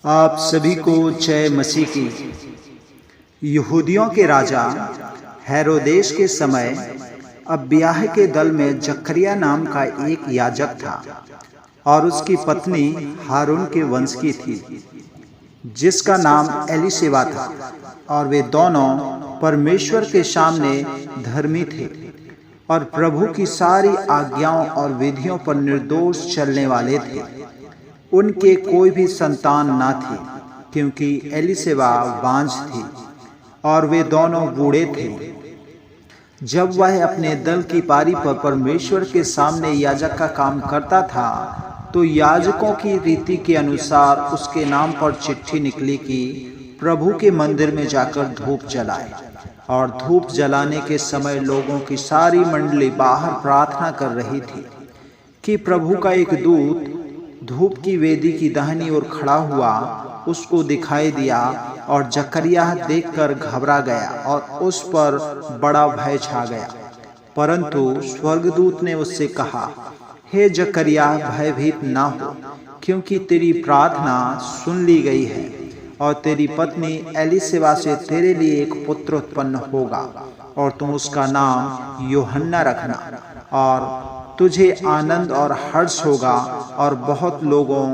आप सभी को जय मसीह की। यहूदियों के राजा हेरोदेस के समय अबिय्याह के दल में जकरिया नाम का एक याजक था और उसकी पत्नी हारून के वंश की थी, जिसका नाम एलीशिबा था। और वे दोनों परमेश्वर के सामने धर्मी थे और प्रभु की सारी आज्ञाओं और विधियों पर निर्दोष चलने वाले थे। उनके कोई भी संतान न थी, क्योंकि एलीशिबा बांझ थी और वे दोनों बूढ़े थे। जब वह अपने दल की पारी पर परमेश्वर के सामने याजक का काम करता था, तो याजकों की रीति के अनुसार उसके नाम पर चिट्ठी निकली कि प्रभु के मंदिर में जाकर धूप जलाए। और धूप जलाने के समय लोगों की सारी मंडली बाहर प्रार्थना कर रही थी कि प्रभु का एक दूत धूप की वेदी की दाहिनी ओर खड़ा हुआ उसको दिखाई दिया। और जकरिया देखकर घबरा गया और उस पर बड़ा भय छा गया। परंतु स्वर्गदूत ने उससे कहा, हे जकरिया, भयभीत ना हो, क्योंकि तेरी प्रार्थना सुन ली गई है और तेरी पत्नी एलीशिबा से तेरे लिए एक पुत्र उत्पन्न होगा और तुम उसका नाम यूहन्ना रखना। और तुझे आनंद और हर्ष होगा और बहुत लोगों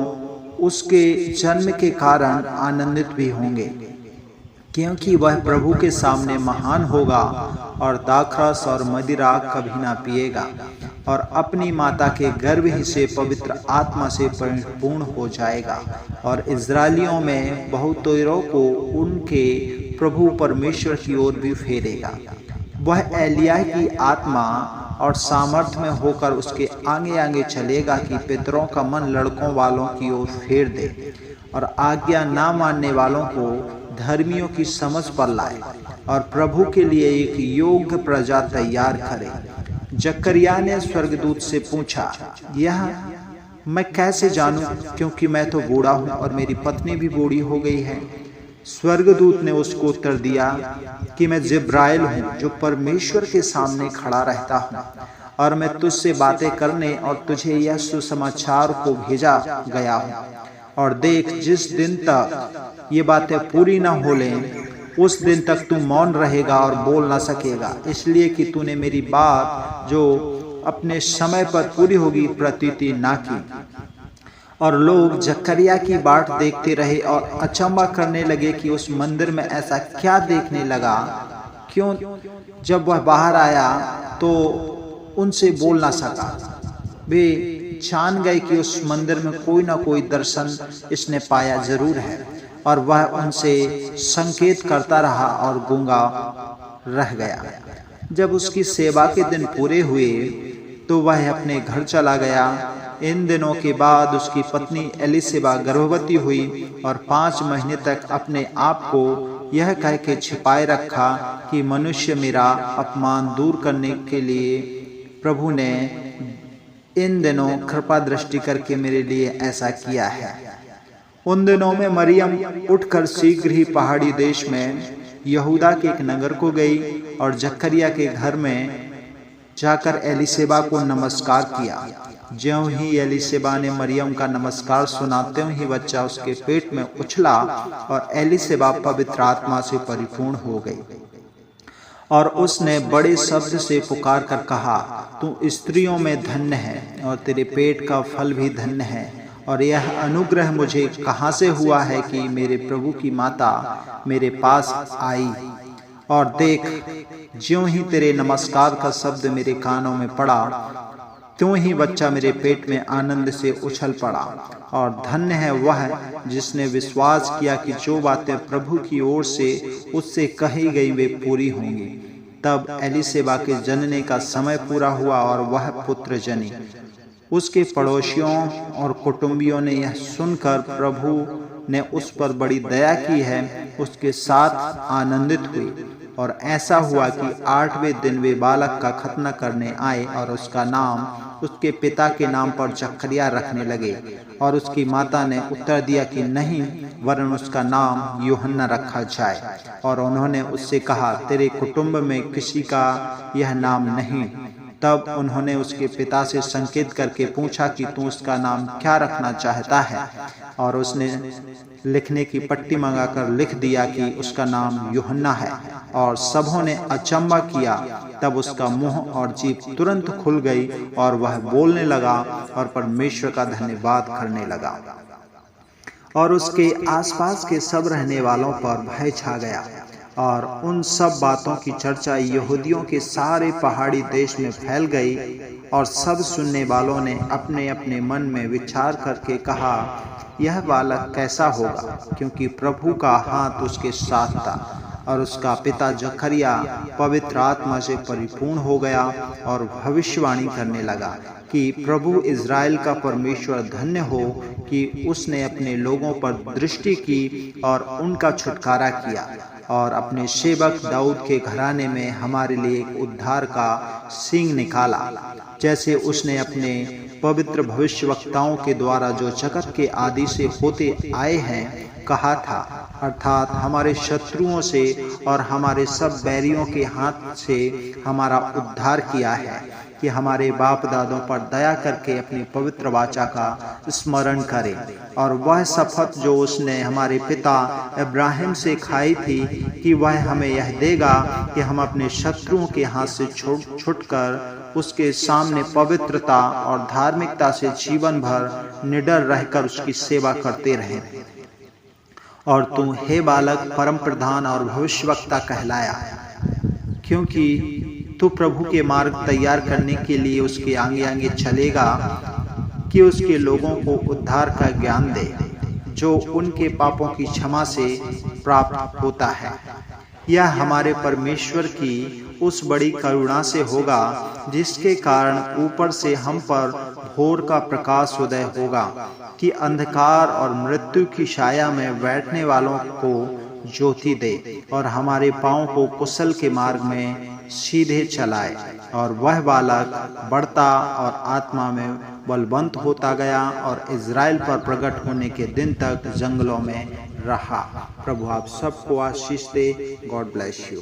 उसके जन्म के कारण आनंदित भी होंगे, क्योंकि वह प्रभु के सामने महान होगा और दाखरस और मदिरा कभी ना पिएगा और अपनी माता के गर्भ ही से पवित्र आत्मा से परिपूर्ण हो जाएगा। और इस्राएलियों में बहुतों को उनके प्रभु परमेश्वर की ओर भी फेरेगा। वह एलिय्याह की आत्मा और सामर्थ्य में होकर उसके आगे आगे चलेगा कि पितरों का मन लड़कों वालों की ओर फेर दे और आज्ञा ना मानने वालों को धर्मियों की समझ पर लाए और प्रभु के लिए एक योग्य प्रजा तैयार करे। जकरिया ने स्वर्गदूत से पूछा, यह मैं कैसे जानूं, क्योंकि मैं तो बूढ़ा हूं और मेरी पत्नी भी बूढ़ी हो गई है। स्वर्गदूत ने उसको उत्तर दिया कि मैं जिब्राइल हूँ, जो परमेश्वर के सामने खड़ा रहता हूँ, और मैं तुझसे बातें करने और तुझे यह सुसमाचार को भेजा गया हूँ। और देख, जिस दिन तक ये बातें पूरी न हो लें, उस दिन तक तू मौन रहेगा और बोल ना सकेगा, इसलिए कि तूने मेरी बात जो अपने समय पर पूरी होगी प्रतीति ना की। और लोग जकरिया की बाट देखते रहे और अचंभा करने लगे कि उस मंदिर में ऐसा क्या देखने लगा। क्यों जब वह बाहर आया तो उनसे बोल ना सका। वे जान गए कि उस मंदिर में कोई ना कोई दर्शन इसने पाया जरूर है। और वह उनसे संकेत करता रहा और गूंगा रह गया। जब उसकी सेवा के दिन पूरे हुए तो वह अपने घर चला गया। इन दिनों के बाद उसकी पत्नी एलीशिबा गर्भवती हुई और 5 महीने तक अपने आप को यह कह के छिपाए रखा कि मनुष्य मेरा अपमान दूर करने के लिए प्रभु ने इन दिनों कृपा दृष्टि करके मेरे लिए ऐसा किया है। उन दिनों में मरियम उठकर शीघ्र ही पहाड़ी देश में यहूदा के एक नगर को गई और जकरिया के घर में जाकर एलीशिबा को नमस्कार किया। ज्यों ही एलीशिबा ने मरियम का नमस्कार सुना, त्यों ही बच्चा उसके पेट में उछला और एलीशिबा पवित्र आत्मा से परिपूर्ण हो गई। और उसने बड़े शब्द से पुकार कर कहा, तू स्त्रियों में धन्य है और तेरे पेट का फल भी धन्य है। और यह अनुग्रह मुझे कहाँ से हुआ है कि मेरे प्रभु की माता मेरे पास आई। और देख, ज्यों ही तेरे नमस्कार का शब्द मेरे कानों में पड़ा, त्यों ही बच्चा मेरे पेट में आनंद से उछल पड़ा। और धन्य है वह जिसने विश्वास किया कि जो बातें प्रभु की ओर से उससे कही गई वे पूरी होंगी। तब एलीशिबा के जनने का समय पूरा हुआ और वह पुत्र जनी। उसके पड़ोसियों और कुटुंबियों ने यह सुनकर प्रभु ने उस पर बड़ी दया की है, उसके साथ आनंदित हुई। और ऐसा हुआ कि 8वें दिन वे बालक का खतना करने आए और उसका नाम उसके पिता के नाम पर जकरिया रखने लगे। और उसकी माता ने उत्तर दिया कि नहीं, वरन उसका नाम यूहन्ना रखा जाए। और उन्होंने उससे कहा, तेरे कुटुंब में किसी का यह नाम नहीं, तब उन्होंने उसके पिता से संकेत करके पूछा कि तू उसका नाम क्या रखना चाहता है, और उसने लिखने की पट्टी मंगाकर लिख दिया कि उसका नाम यूहन्ना है। और सबों ने अचंभा किया। तब उसका मुंह और जीभ तुरंत खुल गई और वह बोलने लगा और परमेश्वर का धन्यवाद करने लगा। और उसके आसपास के सब रहने वालों पर भय छा गया, और उन सब बातों की चर्चा यहूदियों के सारे पहाड़ी देश में फैल गई। और सब सुनने वालों ने अपने अपने मन में विचार करके कहा, यह बालक कैसा होगा, क्योंकि प्रभु का हाथ उसके साथ था। और उसका पिता जकरिया पवित्र आत्मा से परिपूर्ण हो गया और भविष्यवाणी करने लगा कि प्रभु इज़राइल का परमेश्वर धन्य हो कि उसने अपने लोगों पर दृष्टि की और उनका छुटकारा किया, और अपने सेवक दाऊद के घराने में हमारे लिए एक उद्धार का सींग निकाला, जैसे उसने अपने पवित्र भविष्यवक्ताओं के द्वारा जो जगत के आदि से होते आए हैं कहा था, अर्थात हमारे शत्रुओं से और हमारे सब बैरियों के हाथ से हमारा उद्धार किया है, कि हमारे बाप दादों पर दया करके अपनी पवित्र वाचा का स्मरण करें, और वह शपथ जो उसने हमारे पिता इब्राहिम से खाई थी कि वह हमें यह देगा कि हम अपने शत्रुओं के हाथ से छुटकर उसके सामने पवित्रता और धार्मिकता से जीवन भर निडर रहकर उसकी सेवा करते रहें। और तू हे बालक परम प्रधान और भविष्यवक्ता कहलाया, क्योंकि तू प्रभु के मार्ग तैयार करने के लिए उसके आगे आगे चलेगा, कि उसके लोगों को उद्धार का ज्ञान दे, जो उनके पापों की क्षमा से प्राप्त होता है। यह हमारे परमेश्वर की उस बड़ी करुणा से होगा, जिसके कारण ऊपर से हम पर भोर का प्रकाश उदय होगा, कि अंधकार और मृत्यु की छाया में बैठने वालों को ज्योति दे, और हमारे पांव को कुशल के मार्ग में सीधे चलाए। और वह बालक बढ़ता और आत्मा में बलवंत होता गया, और इज़राइल पर प्रकट होने के दिन तक जंगलों में रहा। प्रभु आप सबको आशीष दे। God bless you.